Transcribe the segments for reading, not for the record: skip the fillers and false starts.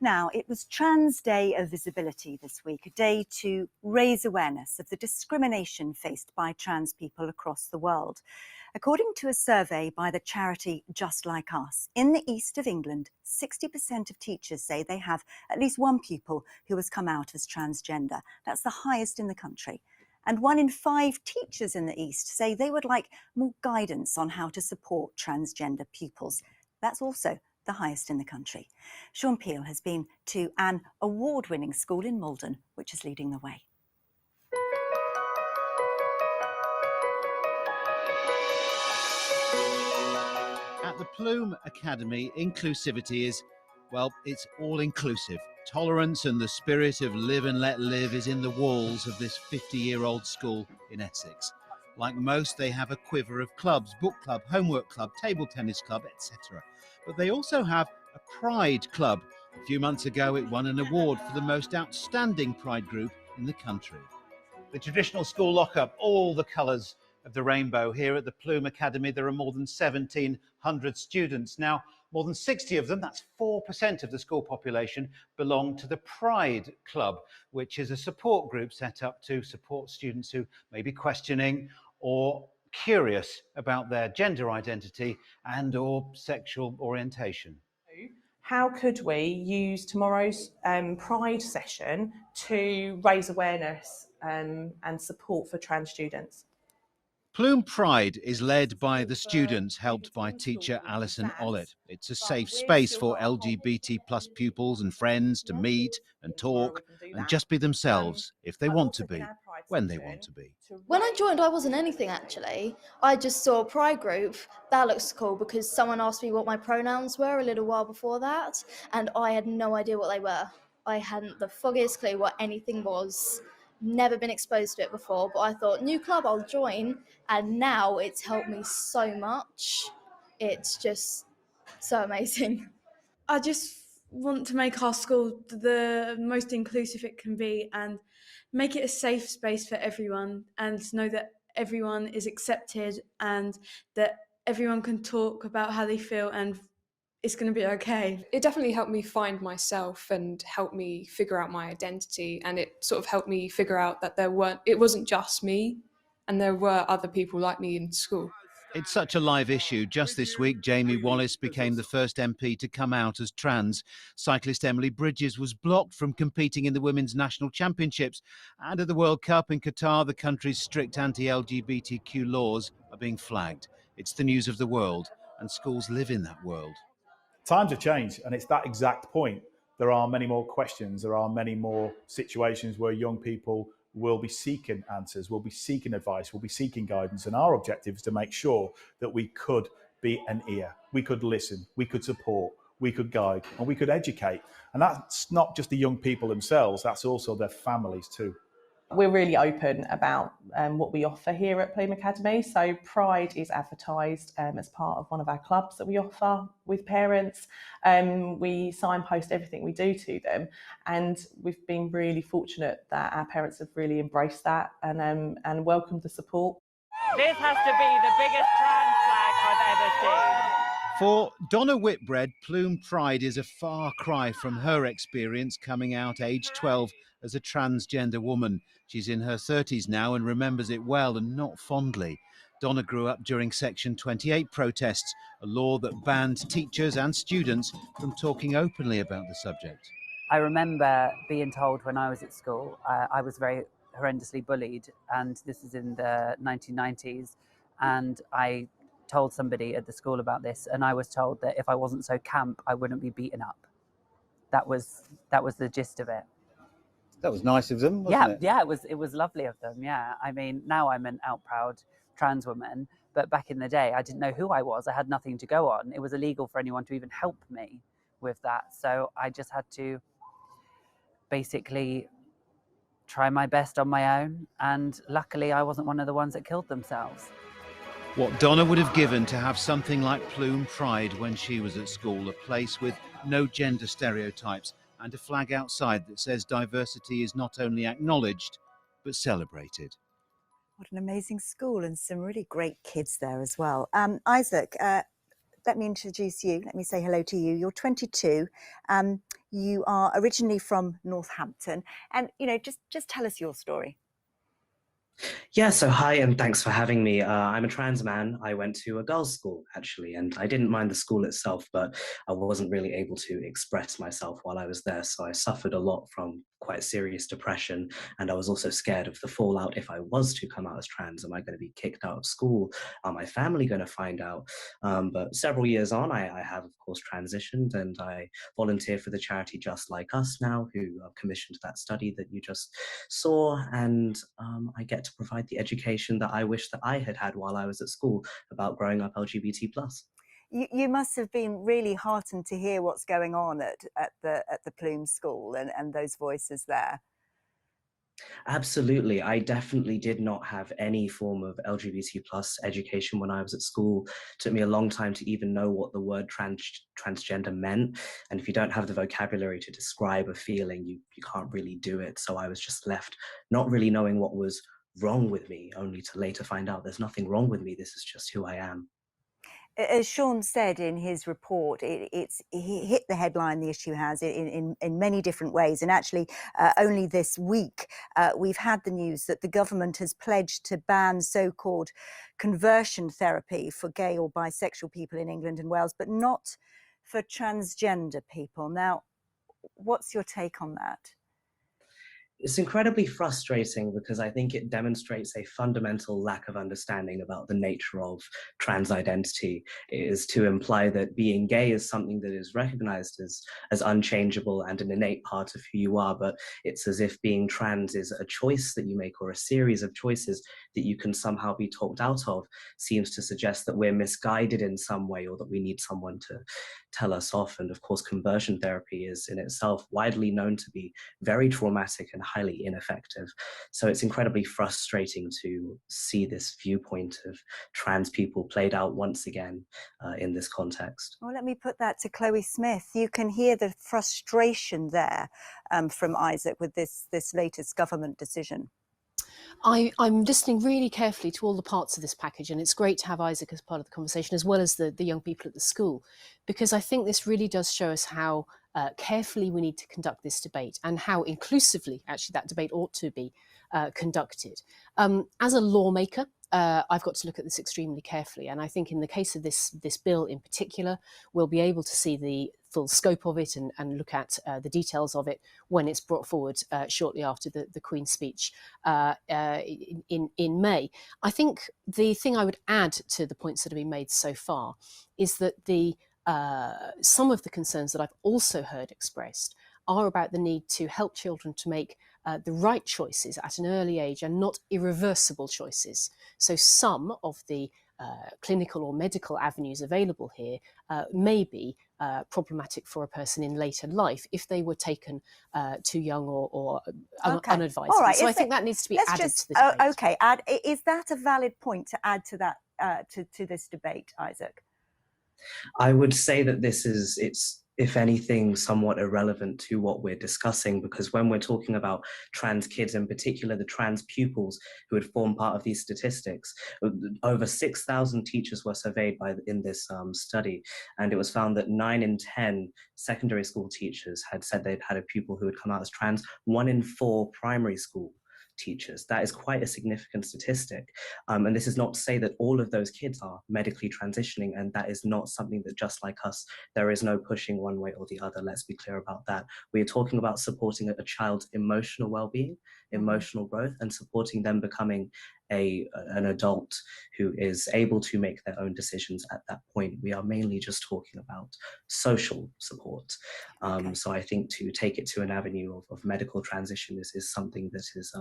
Now, it was Trans Day of Visibility this week, a day to raise awareness of the discrimination faced by trans people across the world. According to a survey by the charity Just Like Us, in the east of England, 60% of teachers say they have at least one pupil who has come out as transgender. That's the highest in the country. And 1 in 5 teachers in the east say they would like more guidance on how to support transgender pupils. That's also the highest in the country. Sean Peel has been to an award-winning school in Malden, which is leading the way. At the Plume Academy, inclusivity is, well, it's all-inclusive. Tolerance and the spirit of live and let live is in the walls of this 50-year-old school in Essex. Like most, they have a quiver of clubs: book club, homework club, table tennis club, etc. But they also have a Pride Club. A few months ago, it won an award for the most outstanding Pride group in the country. The traditional school lock-up, all the colours of the rainbow. Here at the Plume Academy, there are more than 1,700 students. Now, more than 60 of them, that's 4% of the school population, belong to the Pride Club, which is a support group set up to support students who may be questioning or curious about their gender identity and or sexual orientation. How could we use tomorrow's Pride session to raise awareness and support for trans students? Plume Pride is led by the students, helped by teacher Alison Ollett. It's a safe space for LGBT plus pupils and friends to meet and talk and just be themselves if they want to be, when they want to be. When I joined, I wasn't anything actually. I just saw a pride group. That looks cool because someone asked me what my pronouns were a little while before that, and I had no idea what they were. I hadn't the foggiest clue what anything was. Never been exposed to it before, but I thought, new club, I'll join, and now it's helped me so much. It's just so amazing. I just want to make our school the most inclusive it can be and make it a safe space for everyone, and know that everyone is accepted and that everyone can talk about how they feel and it's going to be okay. It definitely helped me find myself and helped me figure out my identity, and it sort of helped me figure out that it wasn't just me and there were other people like me in school. It's such a live issue. Just this week, Jamie Wallace became the first MP to come out as trans. Cyclist Emily Bridges was blocked from competing in the Women's National Championships. And at the World Cup in Qatar, the country's strict anti-LGBTQ laws are being flagged. It's the news of the world, and schools live in that world. Times have changed, and it's that exact point. There are many more questions. There are many more situations where young people will be seeking answers, will be seeking advice, will be seeking guidance. And our objective is to make sure that we could be an ear, we could listen, we could support, we could guide, and we could educate. And that's not just the young people themselves, that's also their families too. We're really open about what we offer here at Plume Academy. So Pride is advertised as part of one of our clubs that we offer with parents. We signpost everything we do to them, and we've been really fortunate that our parents have really embraced that and welcomed the support. This has to be the biggest trans flag I've ever seen. For Donna Whitbread, Plume Pride is a far cry from her experience coming out age 12 as a transgender woman. She's in her 30s now and remembers it well, and not fondly. Donna grew up during Section 28 protests, a law that banned teachers and students from talking openly about the subject. I remember being told when I was at school, I was very horrendously bullied, and this is in the 1990s, and I told somebody at the school about this, and I was told that if I wasn't so camp, I wouldn't be beaten up. That was the gist of it. That was nice of them, wasn't it? Yeah, it was lovely of them, yeah. I mean, now I'm an out proud trans woman, but back in the day, I didn't know who I was. I had nothing to go on. It was illegal for anyone to even help me with that. So I just had to basically try my best on my own. And luckily, I wasn't one of the ones that killed themselves. What Donna would have given to have something like Plume Pride when she was at school, a place with no gender stereotypes, and a flag outside that says diversity is not only acknowledged, but celebrated. What an amazing school, and some really great kids there as well. Isaac, let me introduce you. Let me say hello to you. You're 22. You are originally from Northampton, and just tell us your story. Yeah, so hi and thanks for having me. I'm a trans man. I went to a girls' school actually, and I didn't mind the school itself, but I wasn't really able to express myself while I was there. So I suffered a lot from quite serious depression, and I was also scared of the fallout if I was to come out as trans. Am I going to be kicked out of school? Are my family going to find out? But several years on, I have, of course, transitioned, and I volunteer for the charity Just Like Us now, who commissioned that study that you just saw, and I get to provide the education that I wish that I had had while I was at school about growing up LGBT+. You must have been really heartened to hear what's going on at the Plume School and those voices there. Absolutely. I definitely did not have any form of LGBT plus education when I was at school. It took me a long time to even know what the word transgender meant. And if you don't have the vocabulary to describe a feeling, you can't really do it. So I was just left not really knowing what was wrong with me, only to later find out there's nothing wrong with me. This is just who I am. As Sean said in his report, he hit the headline the issue has in many different ways. And actually, only this week, we've had the news that the government has pledged to ban so-called conversion therapy for gay or bisexual people in England and Wales, but not for transgender people. Now, what's your take on that? It's incredibly frustrating because I think it demonstrates a fundamental lack of understanding about the nature of trans identity. It is to imply that being gay is something that is recognized as unchangeable and an innate part of who you are, but it's as if being trans is a choice that you make or a series of choices that you can somehow be talked out of. Seems to suggest that we're misguided in some way or that we need someone to tell us off. And of course, conversion therapy is in itself widely known to be very traumatic and highly ineffective. So it's incredibly frustrating to see this viewpoint of trans people played out once again in this context. Well, let me put that to Chloe Smith. You can hear the frustration there from Isaac with this latest government decision. I'm listening really carefully to all the parts of this package, and it's great to have Isaac as part of the conversation, as well as the young people at the school, because I think this really does show us how carefully we need to conduct this debate and how inclusively actually that debate ought to be conducted. As a lawmaker, I've got to look at this extremely carefully, and I think in the case of this bill in particular, we'll be able to see the full scope of it and look at the details of it when it's brought forward shortly after the Queen's speech in May. I think the thing I would add to the points that have been made so far is that some of the concerns that I've also heard expressed are about the need to help children to make the right choices at an early age and not irreversible choices. So some of the clinical or medical avenues available here may be problematic for a person in later life if they were taken too young or unadvised. All right. So I think that needs to be added to the debate. Okay, is that a valid point to add to that to this debate, Isaac? I would say that it's if anything, somewhat irrelevant to what we're discussing, because when we're talking about trans kids, in particular the trans pupils who would form part of these statistics, over 6,000 teachers were surveyed in this study, and it was found that 9 in 10 secondary school teachers had said they'd had a pupil who had come out as trans. 1 in 4 primary school teachers. That is quite a significant statistic. And this is not to say that all of those kids are medically transitioning, and that is not something that Just Like Us, there is no pushing one way or the other. Let's be clear about that. We are talking about supporting a child's emotional well-being, emotional growth, and supporting them becoming an adult who is able to make their own decisions at that point. We are mainly just talking about social support. So I think to take it to an avenue of medical transition is something that is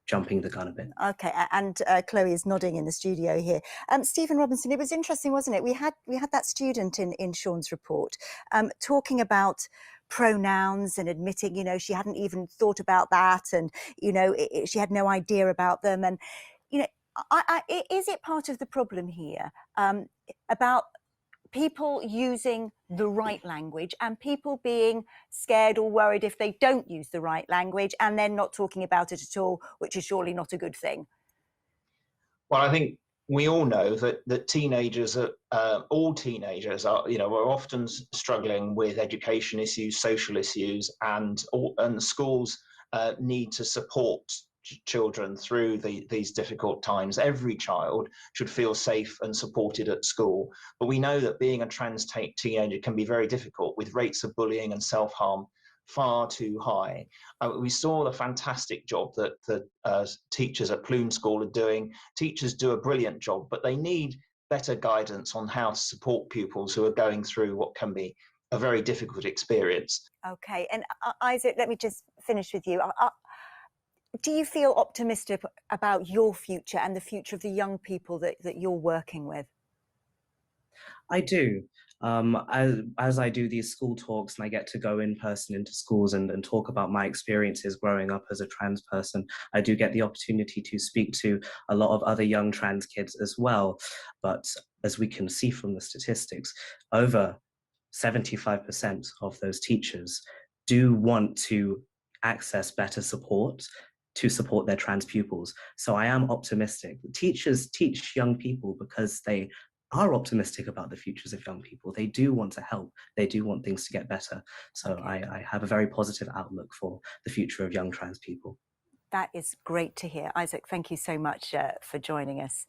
jumping the gun a bit. Okay, and Chloe is nodding in the studio here. Stephen Robinson, it was interesting, wasn't it? We had that student in Sean's report talking about pronouns and admitting, she hadn't even thought about that, and she had no idea about them. And is it part of the problem here about people using the right language and people being scared or worried if they don't use the right language and then not talking about it at all, which is surely not a good thing? Well, I think we all know that teenagers are all teenagers are are often struggling with education issues, social issues, and schools need to support children through these difficult times. Every child should feel safe and supported at school, but we know that being a trans teenager can be very difficult, with rates of bullying and self-harm far too high. We saw the fantastic job that the teachers at Plume School are doing. Teachers do a brilliant job, but they need better guidance on how to support pupils who are going through what can be a very difficult experience. Okay, and Isaac, let me just finish with you. Do you feel optimistic about your future and the future of the young people that you're working with? I do. As I do these school talks and I get to go in person into schools and talk about my experiences growing up as a trans person, I do get the opportunity to speak to a lot of other young trans kids as well. But as we can see from the statistics, over 75% of those teachers do want to access better support to support their trans pupils. So I am optimistic. Teachers teach young people because they are optimistic about the futures of young people. They do want to help. They do want things to get better. So okay. I have a very positive outlook for the future of young trans people. That is great to hear. Isaac, thank you so much for joining us.